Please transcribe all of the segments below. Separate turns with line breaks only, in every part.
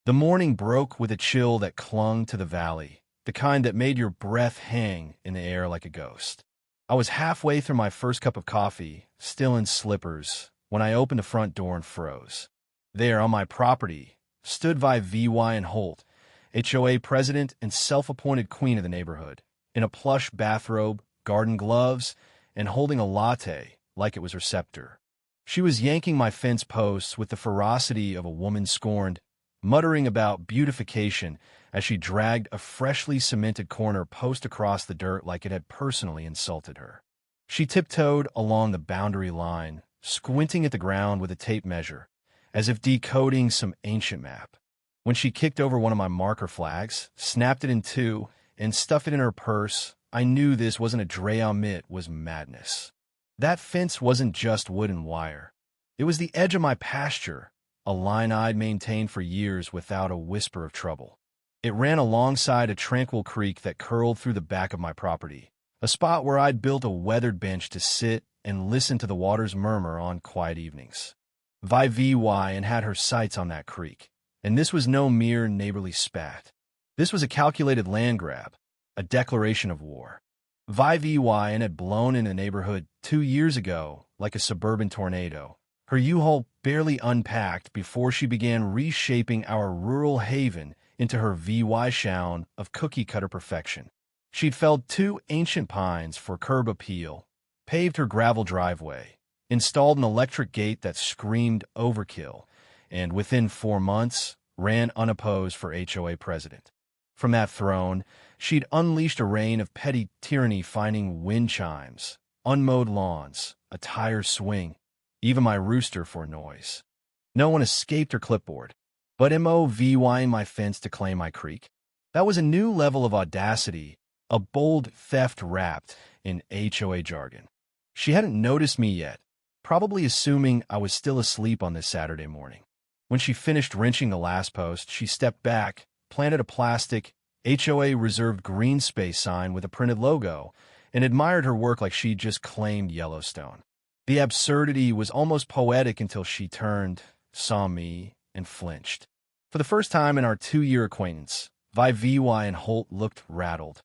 The morning broke with a chill that clung to the valley, the kind that made your breath hang in the air like a ghost. I was halfway through my first cup of coffee, still in slippers, when I opened the front door and froze. There, on my property, stood VY and Holt, HOA president and self-appointed queen of the neighborhood, in a plush bathrobe, garden gloves, and holding a latte like it was her scepter. She was yanking my fence posts with the ferocity of a woman scorned, muttering about beautification as she dragged a freshly cemented corner post across the dirt like it had personally insulted her. She tiptoed along the boundary line, squinting at the ground with a tape measure, as if decoding some ancient map. When she kicked over one of my marker flags, snapped it in two, and stuffed it in her purse, I knew this wasn't a Drea mitt, was madness. That fence wasn't just wood and wire. It was the edge of my pasture, a line I'd maintained for years without a whisper of trouble. It ran alongside a tranquil creek that curled through the back of my property, a spot where I'd built a weathered bench to sit and listen to the water's murmur on quiet evenings. VY and had her sights on that creek, and this was no mere neighborly spat. This was a calculated land grab, a declaration of war. VY had blown in the neighborhood 2 years ago like a suburban tornado, her U-Haul barely unpacked before she began reshaping our rural haven into her VY shown of cookie-cutter perfection. She'd felled 2 ancient pines for curb appeal, paved her gravel driveway, installed an electric gate that screamed overkill, and within 4 months, ran unopposed for HOA president. From that throne, she'd unleashed a reign of petty tyranny, finding wind chimes, unmowed lawns, a tire swing, even my rooster for noise. No one escaped her clipboard, but MOVY my fence to claim my creek. That was a new level of audacity, a bold theft wrapped in HOA jargon. She hadn't noticed me yet, probably assuming I was still asleep on this Saturday morning. When she finished wrenching the last post, she stepped back, planted a plastic HOA reserved green space sign with a printed logo, and admired her work like she'd just claimed Yellowstone. The absurdity was almost poetic until she turned, saw me, and flinched. For the first time in our 2-year acquaintance, VY and Holt looked rattled.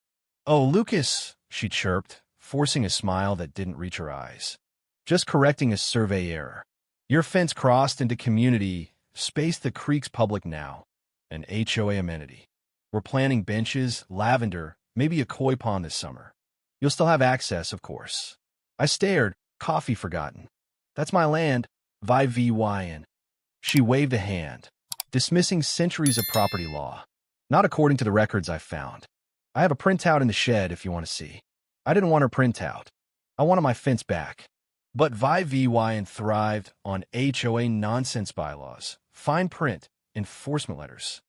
"Oh, Lucas," she chirped, forcing a smile that didn't reach her eyes. "Just correcting a survey error. Your fence crossed into community space. The creek's public now, an HOA amenity. We're planting benches, lavender, maybe a koi pond this summer. You'll still have access, of course." I stared, coffee forgotten. "That's my land, VY." She waved a hand, dismissing centuries of property law. "Not according to the records I found. I have a printout in the shed if you want to see." I didn't want her printout. I wanted my fence back. But VY thrived on HOA nonsense bylaws, fine print, enforcement letters.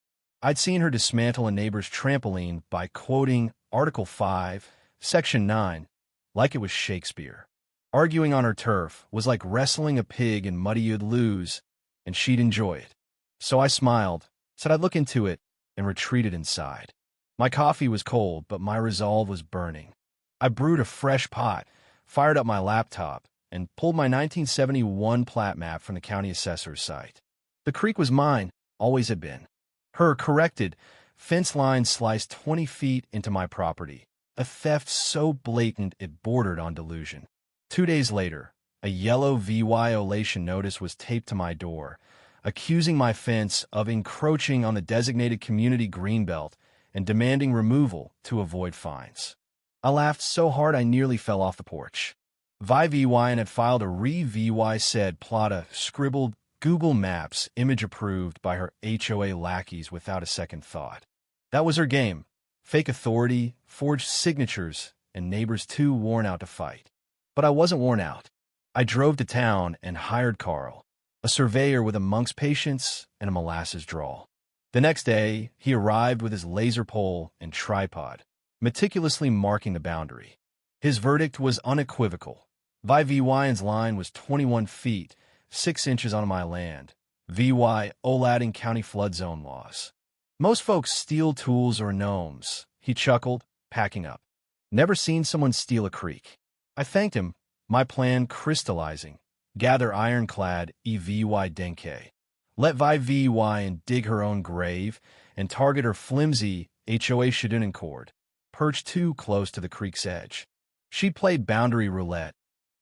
I'd seen her dismantle a neighbor's trampoline by quoting Article 5, Section 9, like it was Shakespeare. Arguing on her turf was like wrestling a pig in muddy you'd lose, and she'd enjoy it. So I smiled, said I'd look into it, and retreated inside. My coffee was cold, but my resolve was burning. I brewed a fresh pot, fired up my laptop, and pulled my 1971 plat map from the county assessor's site. The creek was mine, always had been. Her corrected fence line sliced 20 feet into my property, a theft so blatant it bordered on delusion. 2 days later, a yellow violation notice was taped to my door, accusing my fence of encroaching on the designated community greenbelt and demanding removal to avoid fines. I laughed so hard I nearly fell off the porch. VY had filed a re-VY said plotta scribbled Google Maps image approved by her HOA lackeys without a second thought. That was her game. Fake authority, forged signatures, and neighbors too worn out to fight. But I wasn't worn out. I drove to town and hired Carl, a surveyor with a monk's patience and a molasses drawl. The next day, he arrived with his laser pole and tripod, meticulously marking the boundary. His verdict was unequivocal. VY's line was 21 feet, 6 inches on my land. VY Olading County flood zone laws. "Most folks steal tools or gnomes," he chuckled, packing up. "Never seen someone steal a creek." I thanked him, my plan crystallizing. Gather ironclad EVY Denke. let Vi and dig her own grave, and target her flimsy HOA Shadunan cord, perched too close to the creek's edge. She'd played boundary roulette.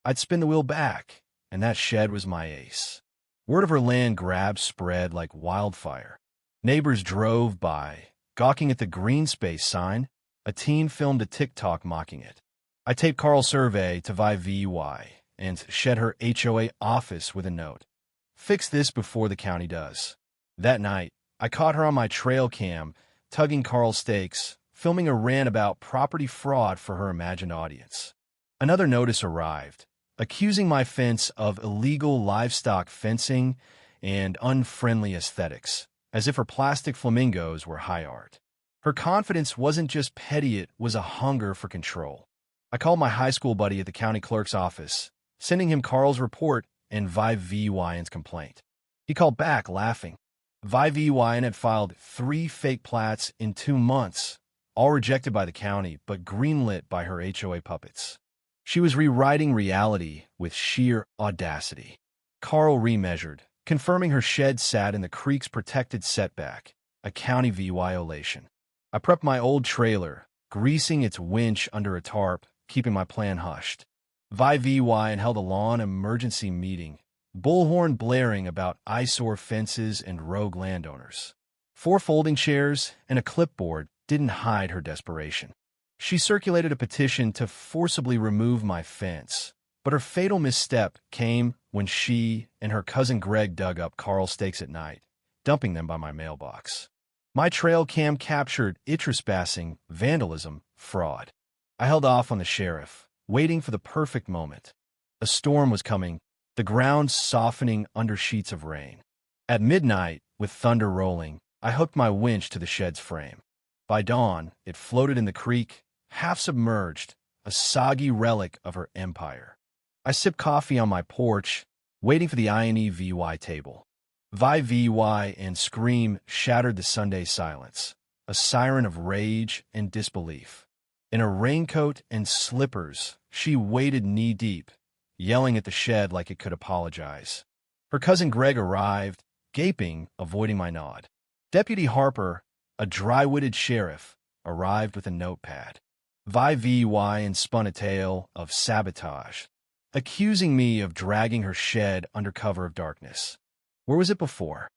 I'd spin the wheel back, and that shed was my ace. Word of her land grab spread like wildfire. Neighbors drove by, gawking at the green space sign. A teen filmed a TikTok mocking it. I taped Carl's survey to Vi and shed her HOA office with a note. Fix this before the county does. That night, I caught her on my trail cam, tugging Carl's stakes, filming a rant about property fraud for her imagined audience. Another notice arrived, accusing my fence of illegal livestock fencing and unfriendly aesthetics, as if her plastic flamingos were high art. Her confidence wasn't just petty, it was a hunger for control. I called my high school buddy at the county clerk's office, sending him Carl's report and Vi's complaint. He called back, laughing. Vi had filed 3 fake plats in 2 months, all rejected by the county, but greenlit by her HOA puppets. She was rewriting reality with sheer audacity. Carl remeasured, confirming her shed sat in the creek's protected setback, a county violation. I prepped my old trailer, greasing its winch under a tarp, keeping my plan hushed. Vi held a lawn emergency meeting, bullhorn blaring about eyesore fences and rogue landowners. 4 folding chairs and a clipboard didn't hide her desperation. She circulated a petition to forcibly remove my fence, but her fatal misstep came when she and her cousin Greg dug up Carl's stakes at night, dumping them by my mailbox. My trail cam captured trespassing, vandalism, fraud. I held off on the sheriff, waiting for the perfect moment. A storm was coming, the ground softening under sheets of rain. At midnight, with thunder rolling, I hooked my winch to the shed's frame. By dawn, it floated in the creek, half submerged, a soggy relic of her empire. I sipped coffee on my porch, waiting for the inequality table. Vi and scream shattered the Sunday silence, a siren of rage and disbelief. In a raincoat and slippers, she waded knee-deep, yelling at the shed like it could apologize. Her cousin Greg arrived, gaping, avoiding my nod. Deputy Harper, a dry-witted sheriff, arrived with a notepad. Vi and spun a tale of sabotage, accusing me of dragging her shed under cover of darkness. Where was it before?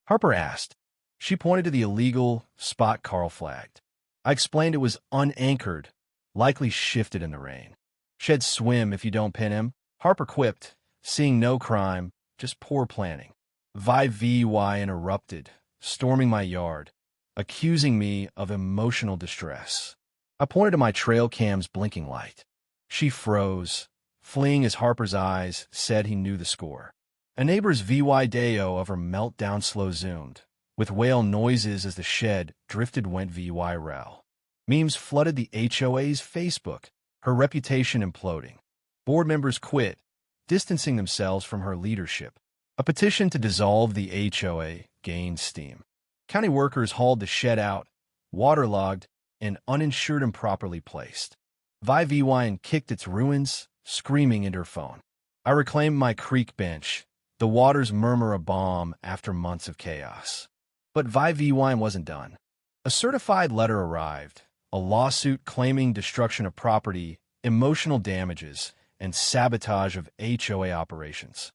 Harper asked. She pointed to the illegal spot Carl flagged. I explained it was unanchored, likely shifted in the rain. Sheds swim if you don't pin him, Harper quipped, seeing no crime, just poor planning. Vi interrupted, storming my yard, accusing me of emotional distress. I pointed to my trail cam's blinking light. She froze, fleeing as Harper's eyes said he knew the score. A neighbor's video of her meltdown slow-zoomed, with whale noises as the shed drifted went viral. Memes flooded the HOA's Facebook, her reputation imploding. Board members quit, distancing themselves from her leadership. A petition to dissolve the HOA gained steam. County workers hauled the shed out, waterlogged and uninsured improperly placed. Vi kicked its ruins, screaming into her phone. I reclaimed my creek bench, the waters murmur a balm after months of chaos. But Vi wasn't done. A certified letter arrived, a lawsuit claiming destruction of property, emotional damages, and sabotage of HOA operations.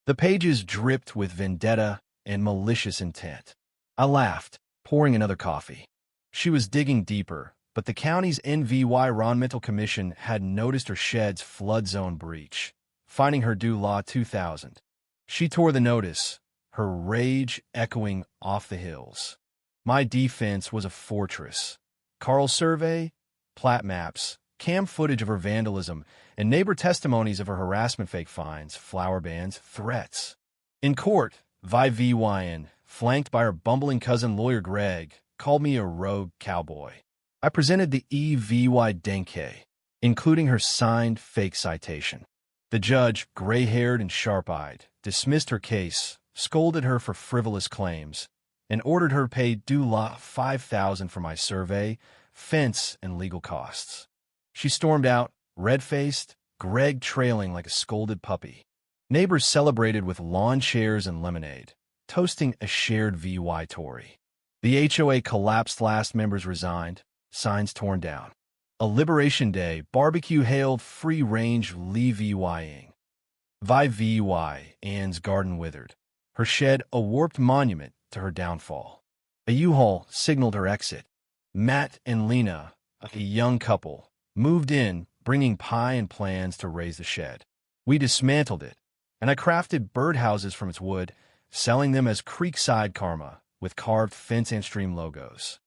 The pages dripped with vendetta and malicious intent. I laughed, pouring another coffee. She was digging deeper, but the county's Environmental Commission had noticed her shed's flood zone breach, finding her due Law 2000. She tore the notice, her rage echoing off the hills. My defense was a fortress. Carl's survey, plat maps, cam footage of her vandalism, and neighbor testimonies of her harassment, fake fines, flower bans, threats. In court, Vi, flanked by her bumbling cousin lawyer Greg, called me a rogue cowboy. I presented the EVY Denke, including her signed fake citation. The judge, gray-haired and sharp-eyed, dismissed her case, scolded her for frivolous claims, and ordered her to pay due Law 5,000 for my survey, fence, and legal costs. She stormed out, red-faced, Greg trailing like a scolded puppy. Neighbors celebrated with lawn chairs and lemonade. toasting a shared VY Tory. The HOA collapsed, last members resigned, signs torn down. A Liberation Day barbecue hailed free-range Lee VYing. VY, Anne's garden withered. Her shed a warped monument to her downfall. A U-Haul signaled her exit. Matt and Lena, a young couple, moved in, bringing pie and plans to raise the shed. We dismantled it, and I crafted birdhouses from its wood, selling them as Creekside Karma, with carved fence and stream logos.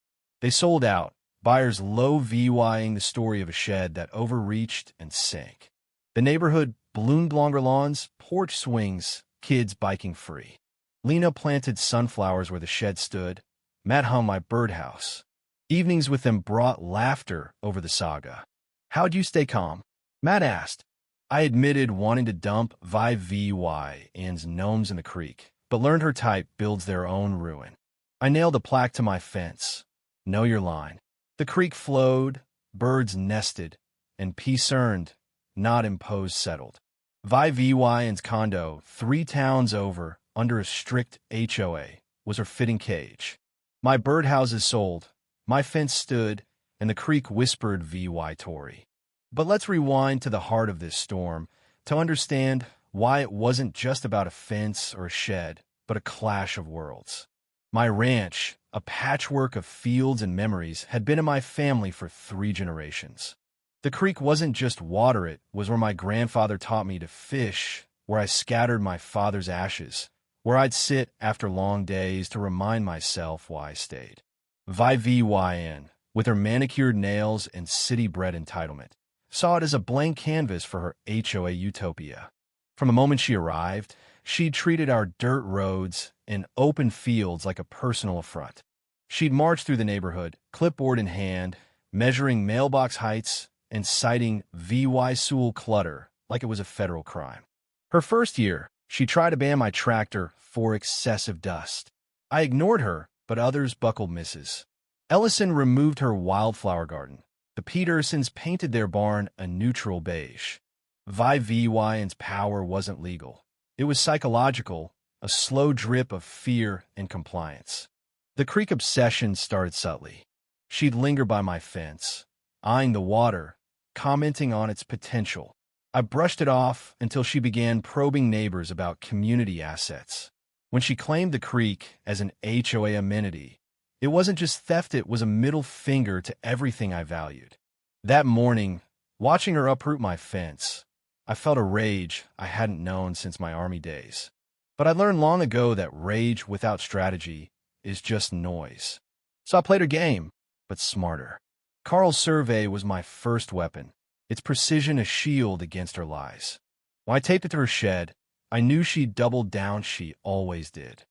They sold out, buyers low VYing the story of a shed that overreached and sank. The neighborhood ballooned longer lawns, porch swings, kids biking free. Lena planted sunflowers where the shed stood. Matt hung my birdhouse. Evenings with them brought laughter over the saga. "How'd you stay calm?" Matt asked. I admitted wanting to dump VY Anne's gnomes in the creek, but learned her type builds their own ruin. I nailed a plaque to my fence. Know your line. The creek flowed, birds nested, and peace earned, not imposed settled. VY Anne's condo, 3 towns over, under a strict HOA, was her fitting cage. My birdhouses sold, my fence stood, and the creek whispered VY Tory. But let's rewind to the heart of this storm to understand why it wasn't just about a fence or a shed, but a clash of worlds. My ranch, a patchwork of fields and memories, had been in my family for 3 generations. The creek wasn't just water, it was where my grandfather taught me to fish, where I scattered my father's ashes, where I'd sit after long days to remind myself why I stayed. VYN, with her manicured nails and city-bred entitlement, saw it as a blank canvas for her HOA utopia. From the moment she arrived, she'd treated our dirt roads and open fields like a personal affront. She'd march through the neighborhood, clipboard in hand, measuring mailbox heights and citing VY Sewell clutter like it was a federal crime. Her first year, she tried to ban my tractor for excessive dust. I ignored her, but others buckled misses. Ellison removed her wildflower garden. The Petersons painted their barn a neutral beige. VY's power wasn't legal. It was psychological, a slow drip of fear and compliance. The creek obsession started subtly. She'd linger by my fence, eyeing the water, commenting on its potential. I brushed it off until she began probing neighbors about community assets. When she claimed the creek as an HOA amenity, it wasn't just theft, it was a middle finger to everything I valued. That morning, watching her uproot my fence, I felt a rage I hadn't known since my Army days. But I learned long ago that rage without strategy is just noise. So I played her game, but smarter. Carl's survey was my first weapon, its precision a shield against her lies. When I taped it to her shed, I knew she'd double down. She always did.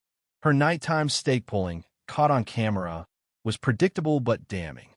Her nighttime stake pulling, caught on camera, was predictable but damning.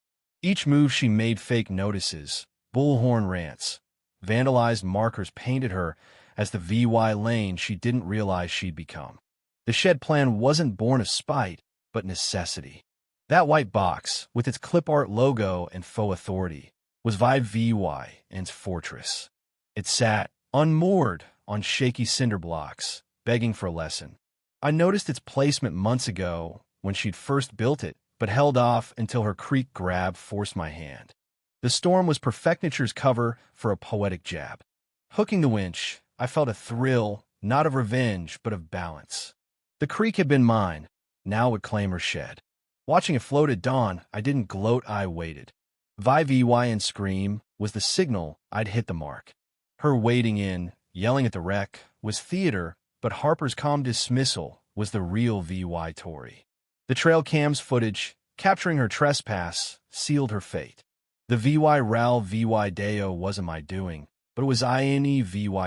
Each move she made fake notices, bullhorn rants, vandalized markers painted her as the VY lane she didn't realize she'd become. The shed plan wasn't born of spite, but necessity. That white box, with its clip art logo and faux authority, was VY and its fortress. It sat, unmoored, on shaky cinder blocks, begging for a lesson. I noticed its placement months ago when she'd first built it, but held off until her creek grab forced my hand. The storm was Perfectnature's cover for a poetic jab. Hooking the winch, I felt a thrill, not of revenge, but of balance. The creek had been mine, now would claim her shed. Watching it float at dawn, I didn't gloat, I waited. VY and scream was the signal I'd hit the mark. Her wading in, yelling at the wreck, was theater, but Harper's calm dismissal was the real VY Tory. The trail cam's footage, capturing her trespass, sealed her fate. The VY Ral VY Deo wasn't my doing, but it was INE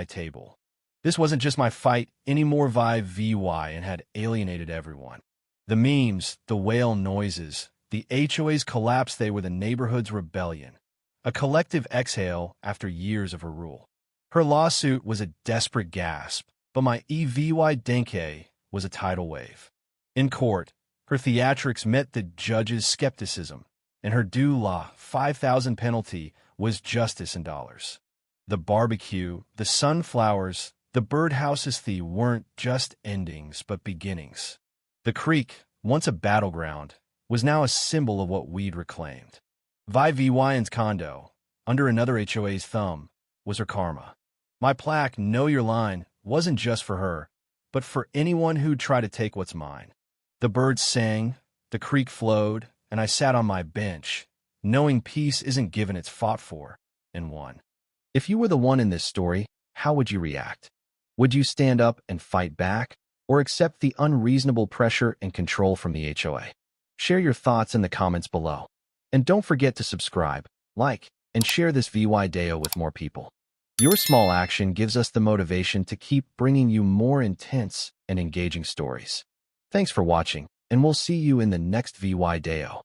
table. This wasn't just my fight anymore. VY and had alienated everyone. The memes, the whale noises, the HOA's collapse, they were the neighborhood's rebellion. A collective exhale after years of her rule. Her lawsuit was a desperate gasp, but my EVY Denke was a tidal wave. In court, her theatrics met the judge's skepticism, and her due law, $5,000 penalty, was justice in dollars. The barbecue, the sunflowers, The birdhouse's theme weren't just endings, but beginnings. The creek, once a battleground, was now a symbol of what we'd reclaimed. Vi Vyon's condo, under another HOA's thumb, was her karma. My plaque, Know Your Line, wasn't just for her, but for anyone who'd try to take what's mine. The birds sang, the creek flowed, and I sat on my bench, knowing peace isn't given, it's fought for and won. If you were the one in this story, how would you react? Would you stand up and fight back, or accept the unreasonable pressure and control from the HOA? Share your thoughts in the comments below. And don't forget to subscribe, like, and share this video with more people. Your small action gives us the motivation to keep bringing you more intense and engaging stories. Thanks for watching, and we'll see you in the next video.